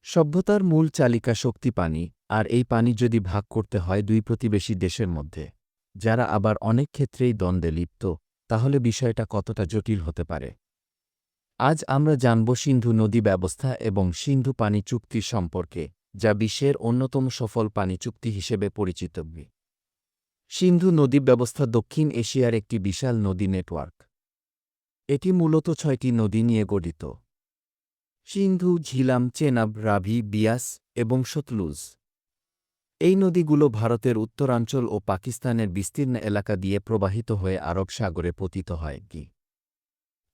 সভ্যতার মূল চালিকা শক্তি পানি, আর এই পানি যদি ভাগ করতে হয় দুই প্রতিবেশী দেশের মধ্যে, যারা আবার অনেক ক্ষেত্রেই দ্বন্দ্বে লিপ্ত, তাহলে বিষয়টা কতটা জটিল হতে পারে। আজ আমরা জানব সিন্ধু নদী ব্যবস্থা এবং সিন্ধু পানি চুক্তি সম্পর্কে, যা বিশ্বের অন্যতম সফল পানি চুক্তি হিসেবে পরিচিত। সিন্ধু নদী ব্যবস্থা দক্ষিণ এশিয়ার একটি বিশাল নদী নেটওয়ার্ক। এটি মূলত ৬টি নদী নিয়ে গঠিত: সিন্ধু, ঝিলাম, চেনাব, রাভি, বিয়াস এবং সতলুজ। এই নদীগুলো ভারতের উত্তরাঞ্চল ও পাকিস্তানের বিস্তীর্ণ এলাকা দিয়ে প্রবাহিত হয়ে আরব সাগরে পতিত হয়।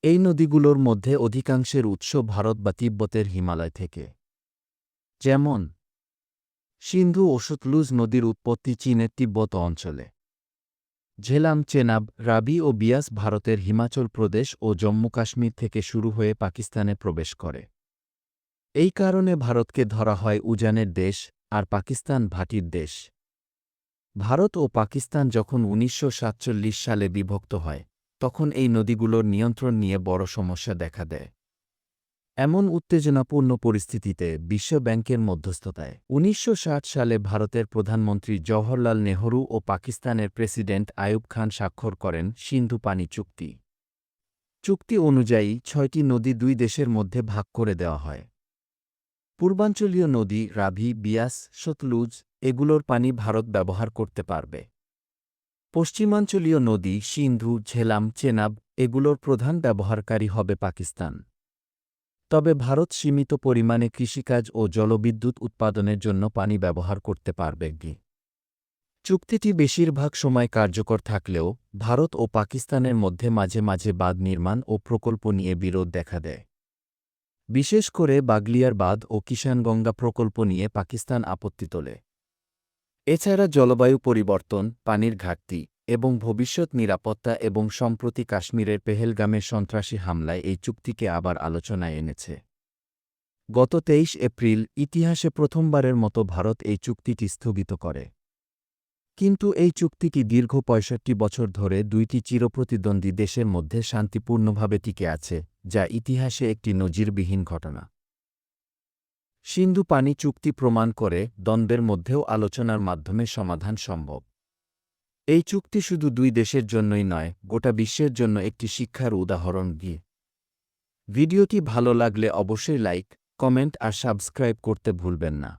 এই নদীগুলোর মধ্যে অধিকাংশের উৎস ভারত বা তিব্বতের হিমালয় থেকে। যেমন সিন্ধু ও সতলুজ নদীর উৎপত্তি চীনের তিব্বত অঞ্চলে। ঝেলাম, চেনাব, রাবি ও বিয়াস ভারতের হিমাচল প্রদেশ ও জম্মু কাশ্মীর থেকে শুরু হয়ে পাকিস্তানে প্রবেশ করে। এই কারণে ভারতকে ধরা হয় উজানের দেশ আর পাকিস্তান ভাটির দেশ। ভারত ও পাকিস্তান যখন ১৯৪৭ সালে বিভক্ত হয়, তখন এই নদীগুলোর নিয়ন্ত্রণ নিয়ে বড় সমস্যা দেখা দেয়। এমন উত্তেজনাপূর্ণ পরিস্থিতিতে বিশ্ব ব্যাংকের মধ্যস্থতায় ১৯৬০ সালে ভারতের প্রধানমন্ত্রী জওহরলাল নেহরু ও পাকিস্তানের প্রেসিডেন্ট আইয়ুব খান স্বাক্ষর করেন সিন্ধু পানি চুক্তি। চুক্তি অনুযায়ী ৬টি নদী দুই দেশের মধ্যে ভাগ করে দেওয়া হয়। পূর্বাঞ্চলীয় নদী রাভি, বিয়াস, সতলুজ এগুলোর পানি ভারত ব্যবহার করতে পারবে। পশ্চিমাঞ্চলীয় নদী সিন্ধু, ঝেলাম, চেনাব এগুলোর প্রধান ব্যবহারকারী হবে পাকিস্তান। তবে ভারত সীমিত পরিমাণে কৃষিকাজ ও জলবিদ্যুৎ উৎপাদনের জন্য পানি ব্যবহার করতে পারবে। চুক্তিটি বেশিরভাগ সময় কার্যকর থাকলেও ভারত ও পাকিস্তানের মধ্যে মাঝে মাঝে বাঁধ নির্মাণ ও প্রকল্প নিয়ে বিরোধ দেখা দেয়। বিশেষ করে বাগলিয়ার বাঁধ ও কিষানগঙ্গা প্রকল্প নিয়ে পাকিস্তান আপত্তি তোলে। এছাড়া জলবায়ু পরিবর্তন, পানির ঘাটতি এবং ভবিষ্যৎ নিরাপত্তা এবং সম্প্রতি কাশ্মীরের পেহেলগামের সন্ত্রাসী হামলায় এই চুক্তিকে আবার আলোচনায় এনেছে। গত ২৩ এপ্রিল ইতিহাসে প্রথমবারের মতো ভারত এই চুক্তিটি স্থগিত করে। কিন্তু এই চুক্তিটি দীর্ঘ ৬৫ বছর ধরে দুইটি চিরপ্রতিদ্বন্দ্বী দেশের মধ্যে শান্তিপূর্ণভাবে টিকে আছে, যা ইতিহাসে একটি নজিরবিহীন ঘটনা। সিন্ধু পানি চুক্তি প্রমাণ করে দ্বন্দ্বের মধ্যেও আলোচনার মাধ্যমে সমাধান সম্ভব। এই চুক্তি শুধু দুই দেশের জন্যই নয়, গোটা বিশ্বের জন্য একটি শিক্ষার উদাহরণ। ভিডিওটি ভালো লাগলে অবশ্যই লাইক, কমেন্ট আর সাবস্ক্রাইব করতে ভুলবেন না।